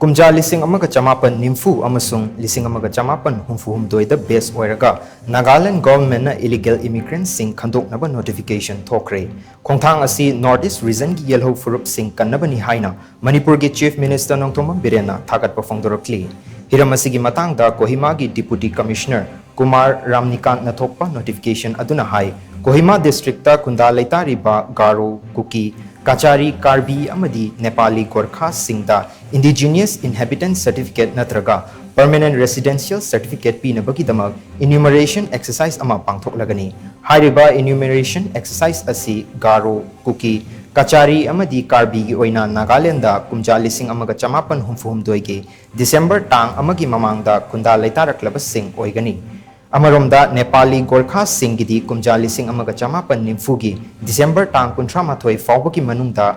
kumja lising amaga chamapan nimfu amasung lising amaga chamapan humfu the base oiraga Nagaland government na illegal immigrants sing Khandoknaba notification Thokkhre khongthang asi northeast region gi yelho furup sing kannaba ni haina Manipur gi chief minister nongthoma birena thagat pafongdorokli hiramasi gi matang da Kohima gi deputy commissioner Kumar Ramnikant na thokpa notification aduna hai Kohima district ta kunda leitari ba Garo Kuki Kachari Karbi amadi Nepali Gorkha Singda indigenous inhabitant certificate natraga permanent residential certificate pinabagi damag enumeration exercise ama pangthoklagani hariba enumeration exercise asi Garo Kuki Kachari amadi Karbi gi oina Nagaland da kumja lising amaga chamapan humfuhumdoige December tang amagi mamangda kunda leitaraklaba sing oigani Amaromda Nepali Gorkha Singidi kumja lising amaga chamapan nimfugi December tang kuntra mathoi fawbaki manungda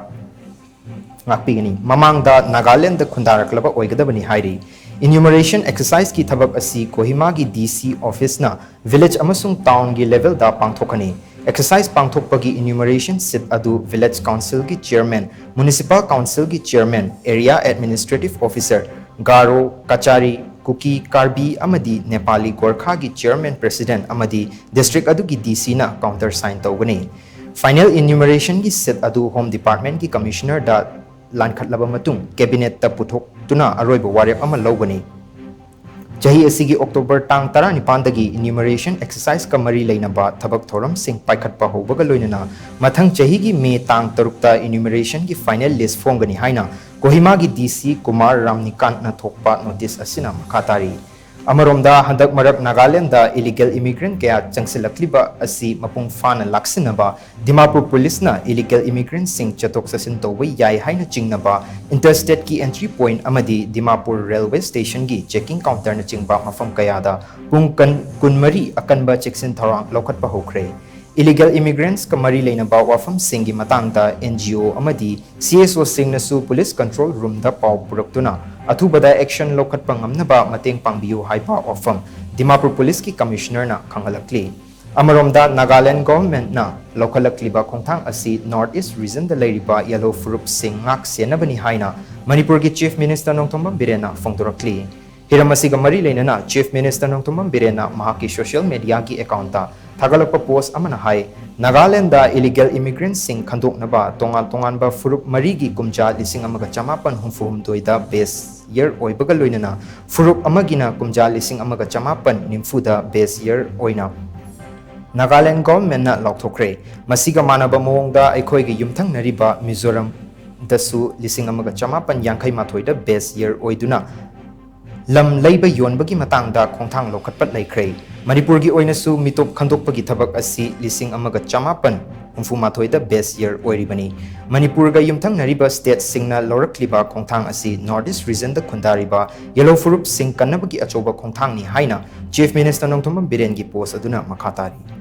ngakpigani mamangda Nagaland da khundaraklaba oigadabani hairi enumeration exercise ki thabak asi Kohima gi DC office na village amasung town gi level da pangthokani exercise pangthokpagi enumeration sit adu village council gi chairman municipal council gi chairman area administrative officer Garo Kachari Kuki Karbi amadi Nepali Gorkha gi chairman president amadi district adu gi DC na counter sign tawgani final enumeration gi set adu home department gi commissioner da lankhatlaba matung cabinet ta puthok tuna aroiba warep ama lawgani jahi asigi October tang 19 dagi enumeration exercise ka mari leinaba thabak thoram sing paikhatpa hobaga loinana mathang jahi gi May tang 3 ta enumeration gi final list fomgani haina Kohima gi DC Kumar Ramnikant na thokpa notice asina makhatari Amaromda handak marak Nagaland da illegal immigrant kaya changsilakliba asi mapung fana laksinaba Dimapur police na illegal immigrants sing chatok sasin tawai yai haina chingnaba interstate ki entry point amadi Dimapur railway station gi checking counter na chingba mafam kaya da pung kunmari akanba cheksin tharang lokhatpa hokre illegal immigrants kamari leinaba wafam singi matangda NGO amadi CSO sing nasu police control room da paw puraktuna athubada action lokhatpa ngamnaba mateng pangbiu haipa wafam Dimapur police ki commissioner na khangalakli amaromda Nagaland government na lokhalakliba khongthang asi northeast region da leiriba yellow furup sing ngak senabani haina Manipur gi chief minister nongthomba birena fongdorakli hiramasi gamari leinana chief minister nongthomba birena mahaki social media ki account ta Thagalapa post amana hai Nagaland da illegal immigrants sing Khandoknaba tongan ba furup marigi kumja lising amaga chamapan humfuhumdoi da base year oibaga loinana furup amagina kumja lising amaga chamapan nimfu da base year oina Nagaland government na Thokkhre masiga manaba mawongda aikhoi gi yumthang nariba Mizoram dasu lising amaga chamapan yankhai mathoi da base year oiduna lam leiba yonbagi matangda khongthang lokhatpat laikhre Manipur gi oinasu mitop khandokpagi thabak asi lising amaga chamapan humfumathoi da best year oiribani Manipur ga yumthang nariba state singna lorakliba khongthang asi northeast region da khundariba yellow furup sing kannabagi achoba khongthang ni haina chief minister nongthom biren gi post aduna makhatari